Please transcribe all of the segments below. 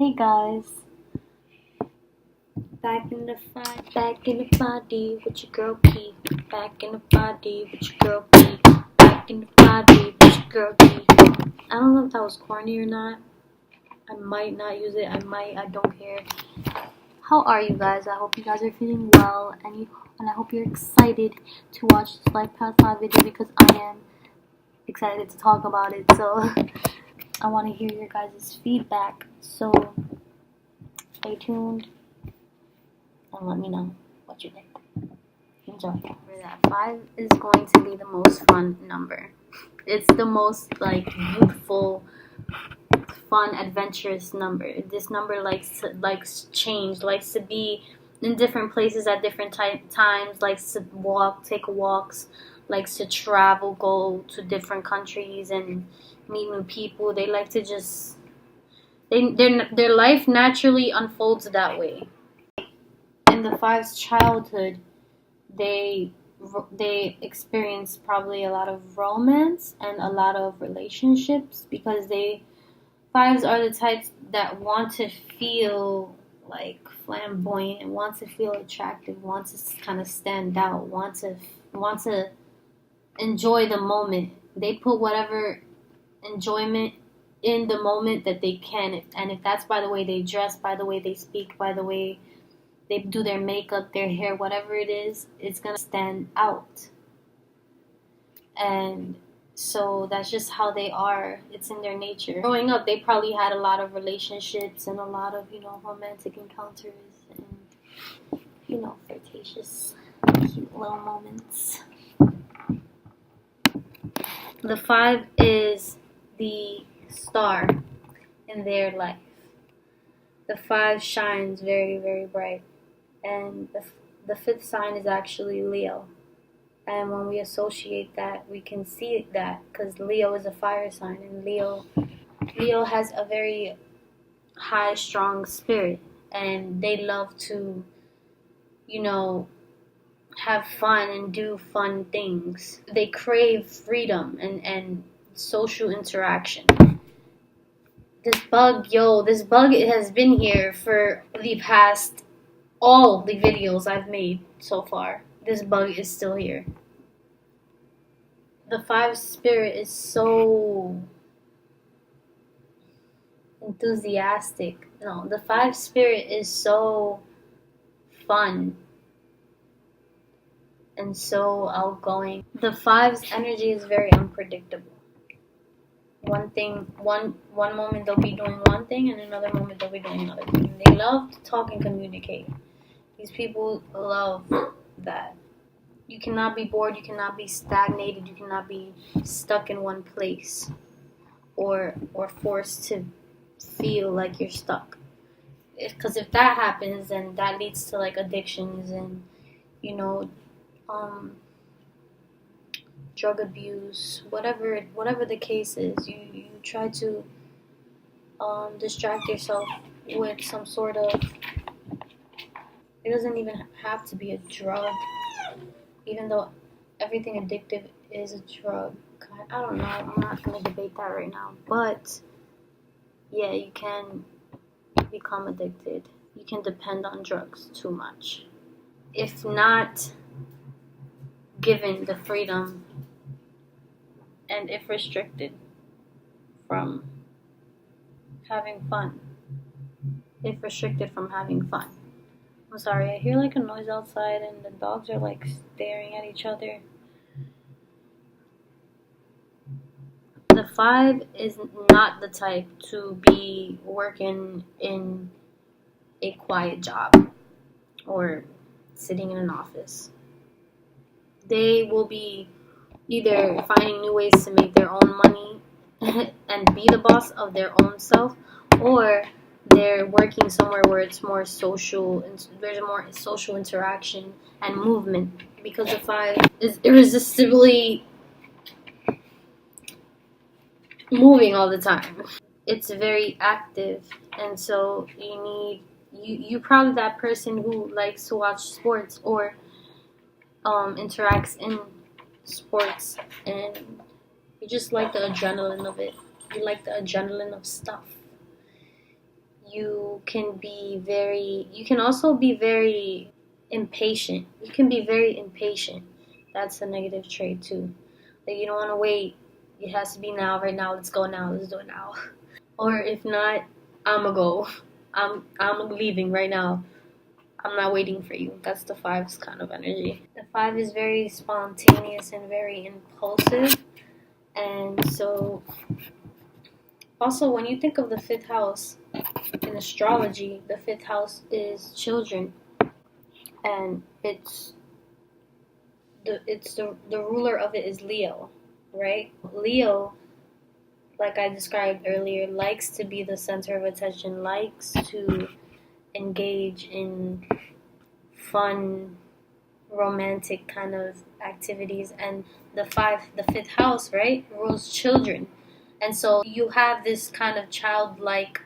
Hey guys, back in the body with your girl P. Back in the body with your girl P. Back in the body with your girl P. I don't know if that was corny or not. I might not use it. I don't care. How are you guys? I hope you guys are feeling well, and I hope you're excited to watch this Life Past Live video because I am excited to talk about it. So I want to hear your guys' feedback. So stay tuned and let me know what you think. Enjoy. That 5 is going to be the most fun number. It's the most youthful, fun, adventurous number. This number likes change, likes to be in different places at different times, likes to take walks, likes to travel, go to different countries and meet new people. They like to just their life naturally unfolds that way. In the 5's childhood, they experience probably a lot of romance and a lot of relationships because 5's are the types that want to feel like flamboyant, want to feel attractive, want to kind of stand out, want to enjoy the moment. They put whatever enjoyment in the moment that they can, and if that's by the way they dress, by the way they speak, by the way they do their makeup, their hair, whatever it is, it's going to stand out. And so that's just how they are. It's in their nature. Growing up, they probably had a lot of relationships and a lot of, romantic encounters and, flirtatious, cute little moments. The 5 is the star in their life. The 5 shines very, very bright. And the 5th sign is actually Leo. And when we associate that, we can see that because Leo is a fire sign, and Leo has a very high, strong spirit, and they love to, have fun and do fun things. They crave freedom and social interaction. This bug has been here for the past all the videos I've made so far. This bug is still here. The 5 spirit is so enthusiastic. No, the 5 spirit is so fun and so outgoing. The 5's energy is very unpredictable. One moment they'll be doing one thing, and another moment they'll be doing another thing. They love to talk and communicate. These people love that. You cannot be bored, you cannot be stagnated, you cannot be stuck in one place or forced to feel like you're stuck. Because if that happens, then that leads to addictions and, drug abuse, whatever the case is. You try to distract yourself with some sort of, it doesn't even have to be a drug, even though everything addictive is a drug. I don't know. I'm not going to debate that right now. But, yeah, you can become addicted. You can depend on drugs too much. If not given the freedom and if restricted from having fun. If restricted from having fun. I'm sorry, I hear a noise outside and the dogs are staring at each other. The 5 is not the type to be working in a quiet job or sitting in an office. They will be either finding new ways to make their own money and be the boss of their own self, or they're working somewhere where it's more social and there's more social interaction and movement, because the 5 is irresistibly moving all the time. It's very active, and so you're probably that person who likes to watch sports or interacts in sports, and you just like the adrenaline of it. You like the adrenaline of stuff. You can also be very impatient. You can be very impatient. That's a negative trait too. Like you don't want to wait. It has to be now, right now. Let's go now. Let's do it now. Or if not, I'ma go. I'm leaving right now. I'm not waiting for you. That's the five's kind of energy. The five is very spontaneous and very impulsive. And so, also, when you think of the fifth house in astrology, the fifth house is children. And the ruler of it is Leo, right? Leo, like I described earlier, likes to be the center of attention, likes to engage in fun, romantic kind of activities. And the fifth house, right, rules children. And so you have this kind of childlike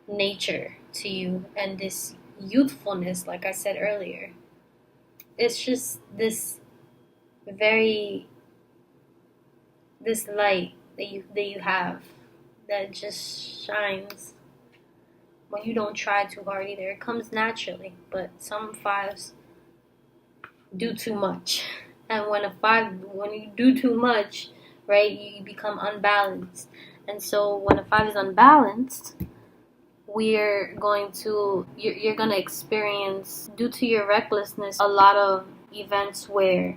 nature to you and this youthfulness, like I said earlier. It's just this light that you have that just shines when you don't try too hard either. It comes naturally, but some fives do too much. And when you do too much, right, you become unbalanced. And so when a five is unbalanced, you're going to experience, due to your recklessness, a lot of events where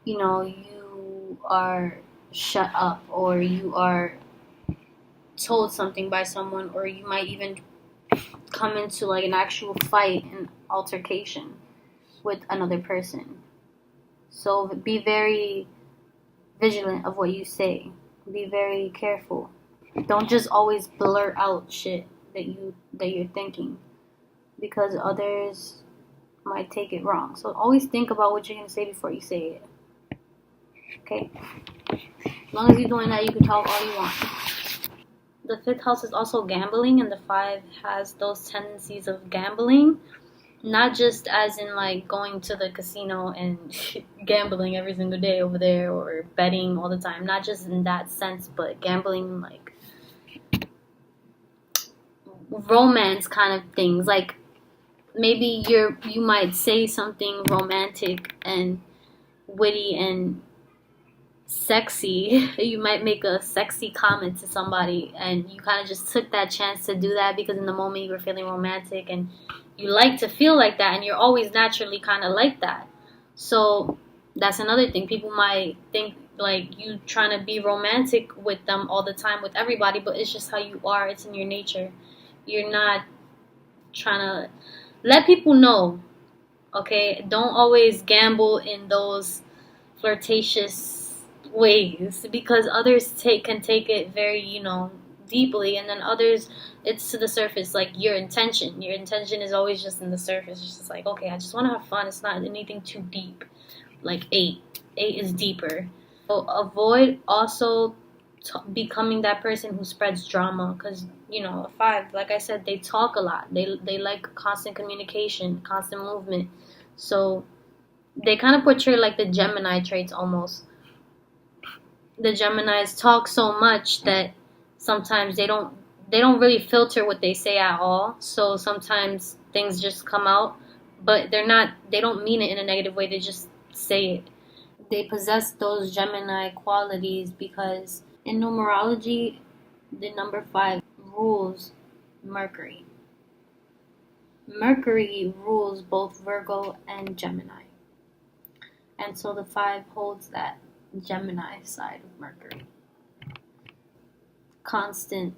you are shut up, or you are told something by someone, or you might even come into like an actual fight and altercation with another person. So be very vigilant of what you say. Be very careful. Don't just always blurt out shit that you're thinking, because others might take it wrong. So always think about what you're gonna say before you say it. Okay? As long as you're doing that, you can talk all you want. The fifth house is also gambling, and the five has those tendencies of gambling. Not just as in like going to the casino and gambling every single day over there, or betting all the time. Not just in that sense, but gambling like romance kind of things. Like maybe you might say something romantic and witty and sexy. You might make a sexy comment to somebody, and you kind of just took that chance to do that because in the moment you were feeling romantic and you like to feel like that, and you're always naturally kind of like that. So that's another thing. People might think like you trying to be romantic with them all the time, with everybody, but it's just how you are. It's in your nature. You're not trying to let people know, okay? Don't always gamble in those flirtatious ways, because others can take it very, deeply, and then others, it's to the surface. Like your intention is always just in the surface. It's just like, okay, I just want to have fun. It's not anything too deep. Like eight is deeper. So avoid also becoming that person who spreads drama, because a five, like I said, they talk a lot. They like constant communication, constant movement. So they kind of portray like the Gemini traits almost. The Geminis talk so much that sometimes they don't really filter what they say at all. So sometimes things just come out, but they don't mean it in a negative way. They just say it. They possess those Gemini qualities because in numerology, the number 5 rules Mercury. Mercury rules both Virgo and Gemini. And so the 5 holds that Gemini side of Mercury. Constant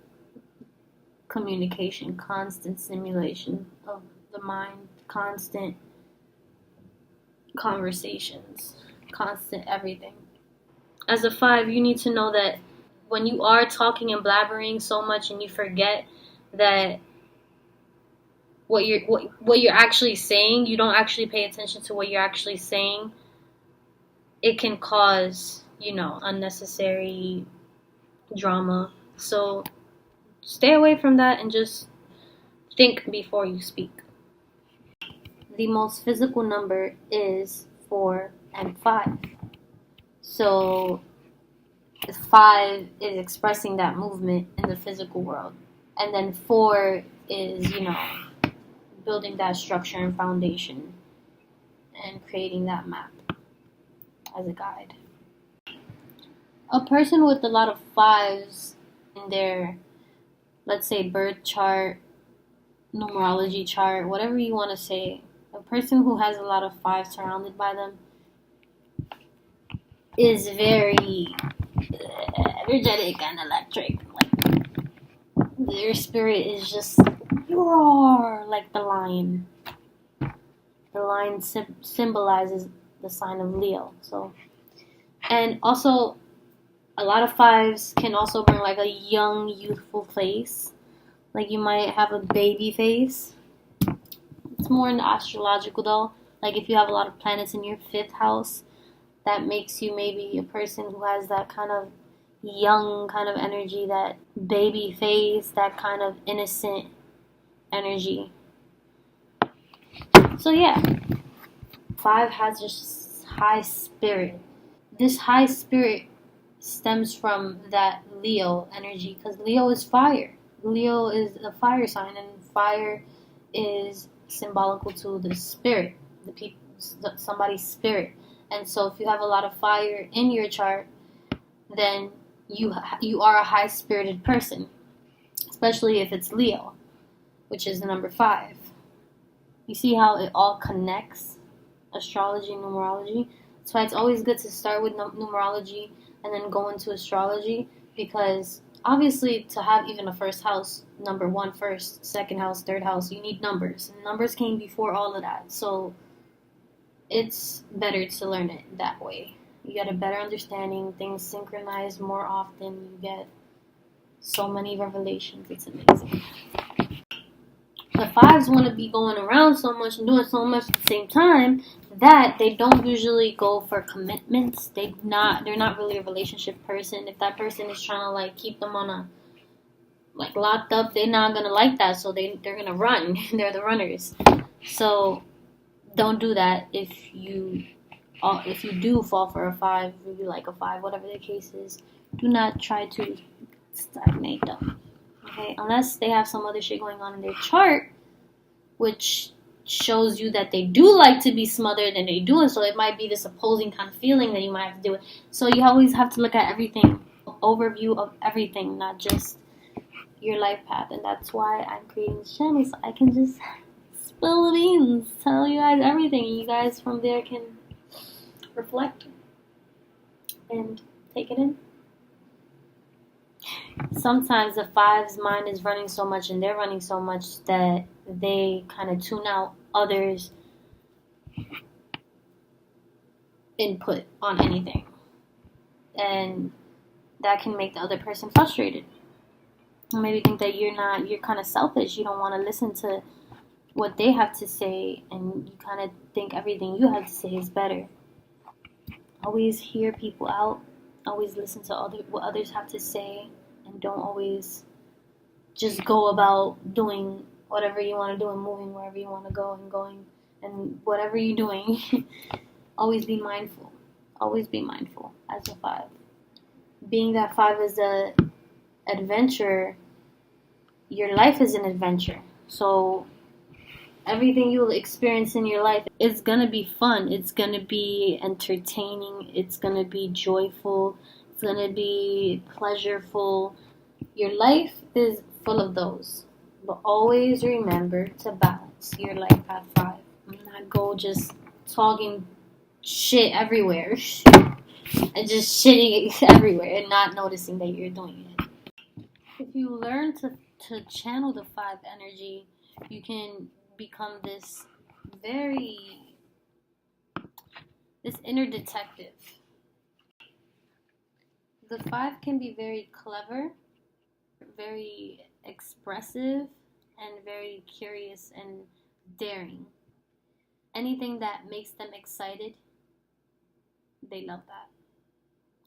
communication, constant stimulation of the mind, constant conversations, constant everything. As a 5, you need to know that when you are talking and blabbering so much and you forget that what you're actually saying, you don't actually pay attention to what you're actually saying, it can cause, unnecessary drama. So stay away from that and just think before you speak. The most physical number is 4 and 5. So 5 is expressing that movement in the physical world. And then 4 is, building that structure and foundation and creating that map as a guide. A person with a lot of 5s in their, let's say, birth chart, numerology chart, whatever you want to say, a person who has a lot of 5 surrounded by them is very energetic and electric. Like, their spirit is just roar like the lion. The lion symbolizes the sign of Leo. So, and also a lot of 5s can also bring like a young, youthful face. Like you might have a baby face. It's more in the astrological though. Like if you have a lot of planets in your 5th house, that makes you maybe a person who has that kind of young kind of energy, that baby face, that kind of innocent energy. So yeah, 5 has just high spirit. This high spirit stems from that Leo energy, because Leo is fire. Leo is a fire sign, and fire is symbolical to the spirit, the people, somebody's spirit. And so if you have a lot of fire in your chart, then you are a high-spirited person, especially if it's Leo, which is the number 5. You see how it all connects, astrology and numerology? That's why it's always good to start with numerology and then go into astrology, because obviously to have even a first house, number 1 first, second house, third house, you need numbers. And numbers came before all of that. So it's better to learn it that way. You get a better understanding, things synchronize more often, you get so many revelations, it's amazing. The 5s want to be going around so much and doing so much at the same time that they don't usually go for commitments. They're not really a relationship person. If that person is trying to like keep them on a like locked up, they're not gonna like that, so they're gonna run. They're the runners. So don't do that. If you do fall for a 5, if you like a 5, whatever the case is, do not try to stagnate them. Okay, unless they have some other shit going on in their chart, which shows you that they do like to be smothered and they do it. So it might be this opposing kind of feeling that you might have to do it. So you always have to look at everything, overview of everything, not just your life path. And that's why I'm creating this channel, so I can just spill the beans, tell you guys everything, and you guys from there can reflect and take it in. Sometimes the 5's mind is running so much and they're running so much that they kind of tune out others' input on anything. And that can make the other person frustrated. Or maybe think that you're kind of selfish. You don't want to listen to what they have to say, and you kind of think everything you have to say is better. Always hear people out. Always listen to what others have to say, and don't always just go about doing whatever you want to do and moving wherever you want to go and going, and whatever you're doing, always be mindful. Always be mindful as a 5. Being that 5 is a adventurer, your life is an adventure. So everything you'll experience in your life is going to be fun. It's going to be entertaining. It's going to be joyful. It's going to be pleasureful. Your life is full of those. But always remember to balance your life path 5. Not go just talking shit everywhere and just shitting everywhere and not noticing that you're doing it. If you learn to channel the 5 energy, you can become this inner detective. The 5 can be very clever, very expressive, and very curious and daring. Anything that makes them excited, they love that.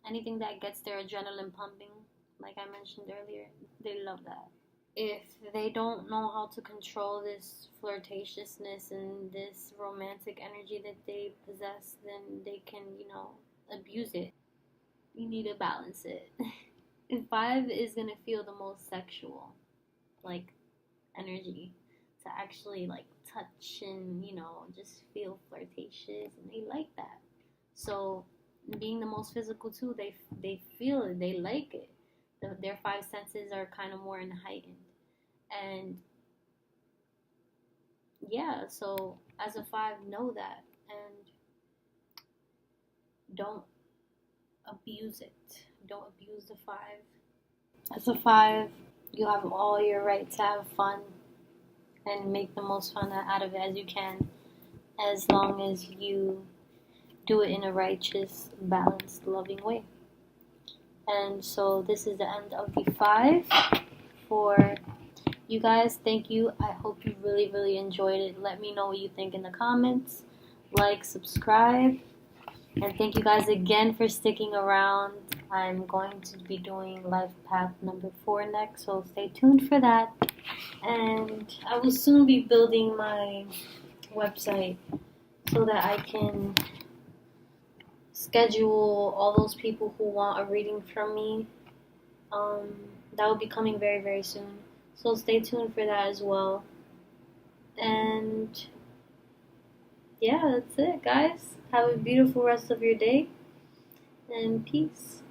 Anything that gets their adrenaline pumping, like I mentioned earlier, they love that. If they don't know how to control this flirtatiousness and this romantic energy that they possess, then they can, abuse it. You need to balance it. And 5 is gonna feel the most sexual, like energy to actually like touch and just feel flirtatious, and they like that. So being the most physical too, they feel it, they like it. Their 5 senses are kind of more heightened, and yeah. So as a 5, know that and don't abuse it. Don't abuse the 5. As a 5, you have all your right to have fun and make the most fun out of it as you can, as long as you do it in a righteous, balanced, loving way. And so this is the end of the 5 for you guys. Thank you. I hope you really, really enjoyed it. Let me know what you think in the comments. Like, subscribe. And thank you guys again for sticking around. I'm going to be doing life path number 4 next, so stay tuned for that. And I will soon be building my website so that I can schedule all those people who want a reading from me. That will be coming very, very soon. So stay tuned for that as well. And yeah, that's it, guys. Have a beautiful rest of your day. And peace.